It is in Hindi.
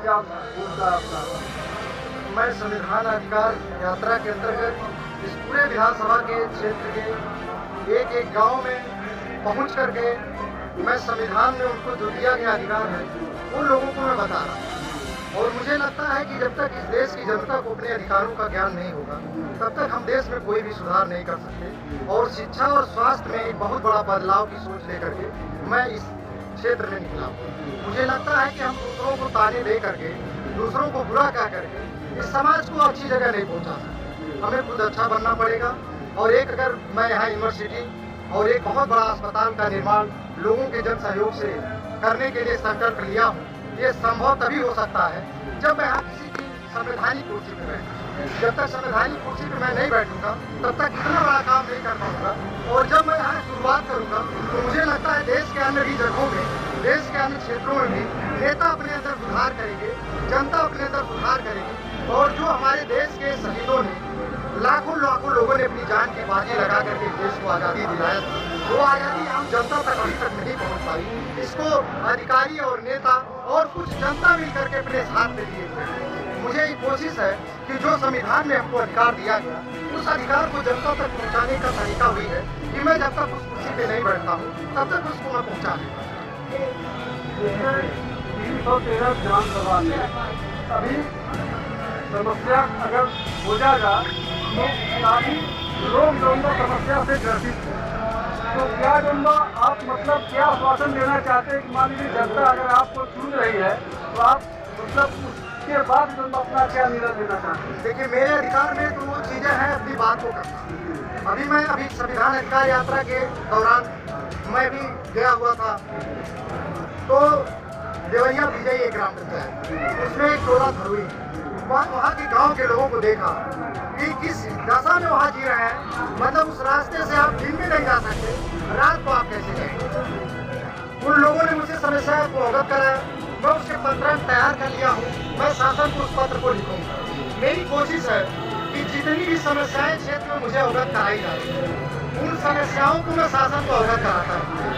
क्या भूमिका है आपका? मैं संविधान अधिकार यात्रा के अंतर्गत इस पूरे विधानसभा के क्षेत्र के एक एक गांव में पहुंच करके मैं संविधान में उनको जो दिया गया अधिकार है उन लोगों को मैं बता रहा हूँ। और मुझे लगता है कि जब तक इस देश की जनता को अपने अधिकारों का ज्ञान नहीं होगा तब तक हम देश में कोई भी सुधार नहीं कर सकते। और शिक्षा और स्वास्थ्य में एक बहुत बड़ा बदलाव की सोच लेकर के मैं इस क्षेत्र में निकला हूँ। मुझे लगता है कि हम दूसरों को ताने दे करके, दूसरों को बुरा कह करके इस समाज को अच्छी जगह नहीं पहुँचा सकते। हमें खुद अच्छा बनना पड़ेगा। और एक अगर मैं यहाँ यूनिवर्सिटी और एक बहुत बड़ा अस्पताल का निर्माण लोगों के जन सहयोग से करने के लिए संकल्प लिया हूँ, ये संभव तभी हो सकता है जब मैं यहाँ किसी की संवैधानिक कुर्सी पर बैठूँ। जब तक संवैधानिक कुर्सी पर मैं नहीं बैठूंगा तब तक इतना बड़ा काम नहीं कर पाऊंगा। और जब मैं यहाँ शुरुआत करूंगा तो मुझे लगता है देश के अन्य भी जगहों में, देश के अन्य क्षेत्रों में भी नेता अपने अंदर सुधार करेंगे, जनता अपने अंदर सुधार करेगी। और जो हमारे देश के शहीदों ने लाखों लाखों लोगों ने अपनी जान की बाजी लगा करके देश को आज़ादी दिलाया था, वो आज़ादी आम जनता तक अभी तक नहीं पहुंच पाई। इसको अधिकारी और नेता और कुछ जनता मिलकर के अपने हाथ में लिए हुए। मुझे एक कोशिश है कि जो संविधान में हमको अधिकार दिया गया उस अधिकार को जनता तक पहुंचाने का तरीका हुई है कि मैं जब तक उस कुर्सी पे नहीं बैठता हूँ तब तक उसको मैं पहुंचा देता हूँ। 313 विधानसभा में अभी समस्या अगर हो जाएगा तो काफी लोग जो समस्या से ग्रसित हैं। तो क्या जो आप मतलब क्या आश्वासन देना चाहते हैं कि मान लीजिए जनता अगर आपको चुन रही है तो आप मतलब उसके बाद जो अपना क्या निर्णय लेना चाहते हैं? देखिए, मेरे अधिकार में तो वो चीज़ें हैं अपनी बात को करना। अभी संविधान अधिकार यात्रा के दौरान मैं भी गया हुआ था तो देवरिया विजयी एक ग्राम पंचायत, उसमें एक टोला धरुई, वहाँ के गांव के लोगों को देखा कि किस दशा में वहाँ जी रहे हैं। मतलब उस रास्ते से आप दिन में नहीं जा सकते, रात को आप कैसे जाएंगे। उन लोगों ने मुझसे समस्या को अवगत कराया, मैं उसके पत्र तैयार कर लिया हूँ। मैं शासन को उस पत्र को लिखूंगा। मेरी कोशिश है कि जितनी भी समस्याएं क्षेत्र में मुझे अवगत कराई जा रही है उन समस्याओं को मैं शासन को अवगत कराता हूँ।